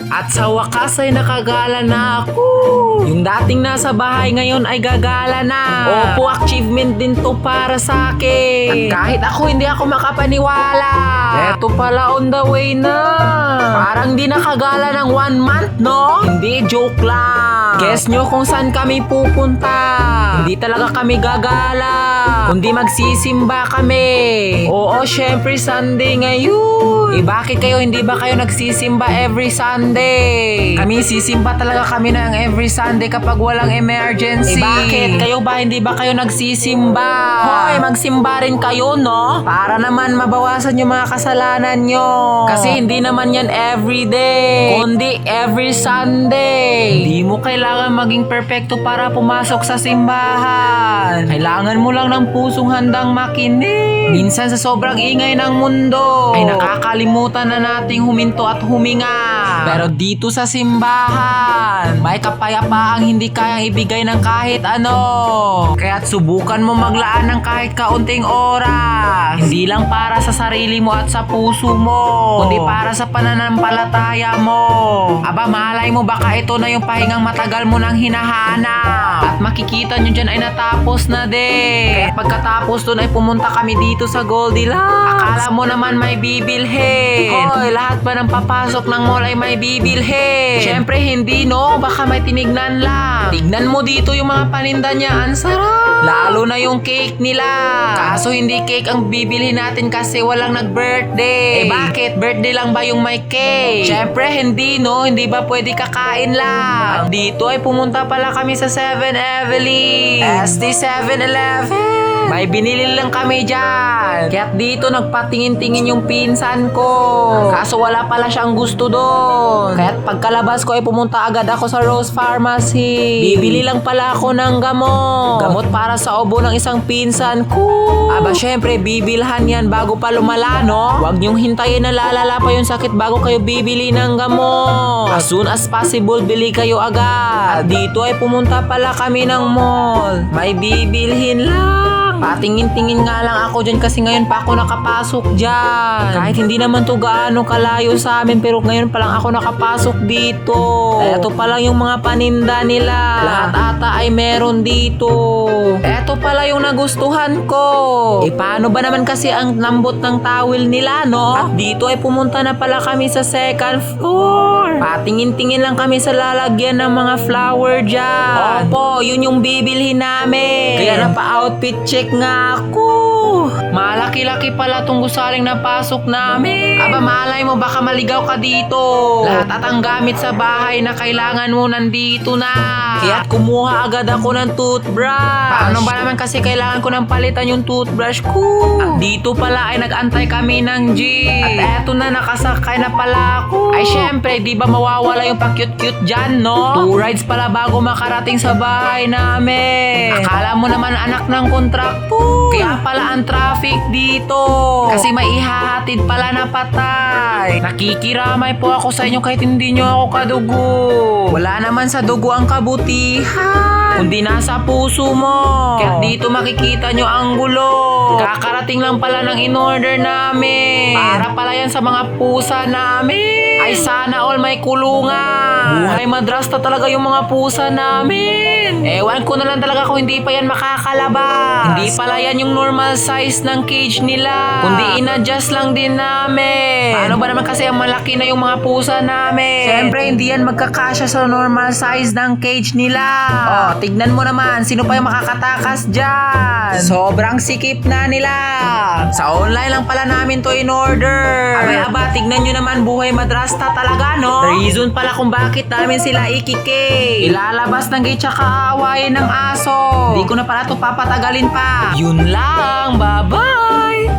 At sa wakas ay nakagala na ako. Yung dating nasa bahay ngayon ay gagala na. Opo, achievement din to para sa akin. At kahit ako hindi ako makapaniwala, eto pala on the way na. Parang di nakagala ng 1 month, no? Hindi, joke lang. Guess nyo kung saan kami pupunta. Hindi talaga kami gagala, kundi magsisimba kami. Oo, syempre Sunday ngayon. Bakit kayo hindi ba kayo nagsisimba every Sunday? Kami sisimba talaga kami ng every Sunday kapag walang emergency. Bakit kayo ba hindi ba kayo nagsisimba? Hoy, magsimba rin kayo, no? Para naman mabawasan yung mga kasalanan nyo. Kasi hindi naman yan everyday, kundi every Sunday. Hindi mo kailangan maging perfecto para pumasok sa simbahan. Kailangan mo lang ng pusong handang makinig. Minsan sa sobrang ingay ng mundo ay nakakalimutan na nating huminto at huminga. Pero dito sa simbahan, may kapayapaang hindi kayang ibigay ng kahit ano. Kaya't subukan mo maglaan ng kahit kaunting oras. Hindi lang para sa sarili mo at sa puso mo, kundi para sa pananampalataya mo. Aba, malay mo baka ito na yung pahingang matagal mo nang hinahanap. At makikita nyo dyan ay natapos na din. Kaya pagkatapos dun ay pumunta kami dito sa Goldilocks. Akala mo naman may bibilhin. Hoy, lahat ba ng papasok ng mall ay may bibilhin? Syempre hindi, no? Baka may tinignan lang. Tignan mo dito yung mga paninda niya, ang sarap. Lalo na yung cake nila. Kaso hindi cake ang bibilhin natin kasi walang nag-birthday. Bakit? Birthday lang ba yung may cake? Syempre hindi, no? Hindi ba pwede kakain lang? At dito ay pumunta pala kami sa 7-Evelyn. SD 7-Eleven. May binili lang kami dyan. Kaya't dito nagpatingin-tingin yung pinsan ko. Kaso wala pala siyang gusto doon. Kaya't pagkalabas ko ay pumunta agad ako sa Rose Pharmacy. Bibili lang pala ako ng gamot. Gamot para sa ubo ng isang pinsan ko. Aba syempre bibilhan yan bago pa lumala, no? Huwag niyong hintayin na lalala pa yung sakit bago kayo bibili ng gamot. As soon as possible, bili kayo agad. At dito ay pumunta pala kami ng mall. May bibilhin lang. Patingin-tingin nga lang ako dyan kasi ngayon pa ako nakapasok dyan. Kahit hindi naman to gaano kalayo sa amin, pero ngayon pa lang ako nakapasok dito. Eto pa lang yung mga paninda nila. Lahat ata ay meron dito. Eto pala yung nagustuhan ko. Paano ba naman kasi ang lambot ng towel nila, no? At dito ay pumunta na pala kami sa 2nd floor. Patingin-tingin lang kami sa lalagyan ng mga flower dyan. Opo, yun yung bibilhin namin. Kaya napa-outfit check nga ako. Malaki-laki pala tong gusaling na pasok namin. Aba, malay mo baka maligaw ka dito. Lahat at ang gamit sa bahay na kailangan mo nandito na. Kaya't kumuha agad ako ng toothbrush. Paano ba naman kasi kailangan ko nang palitan yung toothbrush ko? At dito pala ay nag-antay kami ng jeep. At eto na, nakasakay na pala ako. Ay syempre, di ba mawawala yung pa-cute-cute dyan, no? 2 rides pala bago makarating sa bahay namin. Akala mo naman anak ng kontraktor. Kaya pala ang traffic dito. Kasi may ihahatid pala na patay. Nakikiramay po ako sa inyo kahit hindi nyo ako kadugo. Wala naman sa dugo ang kabutihan, kundi nasa puso mo. Kaya dito makikita nyo ang gulo. Kakarating lang pala ng in-order namin. Para pala yan sa mga pusa namin. Ay sana all may kulungan. Buhay madrasta talaga yung mga pusa namin. Ewan ko na lang talaga kung hindi pa yan makakalabas. Hindi pala yan yung normal size ng cage nila, kundi in-adjust lang din namin. Paano ba naman kasi ang malaki na yung mga pusa namin? Siyempre hindi yan magkakasya sa normal size ng cage nila. Tignan mo naman, sino pa yung makakatakas dyan? Sobrang sikip na nila. Sa online lang pala namin to in-order. Aba, tignan nyo naman, buhay madrasta talaga, no? The reason pala kung bakit namin sila ikike. Ilalabas ng gate tsaka aawayin ng aso. Hindi ko na pala to papatagalin pa. Yun lang, bye-bye!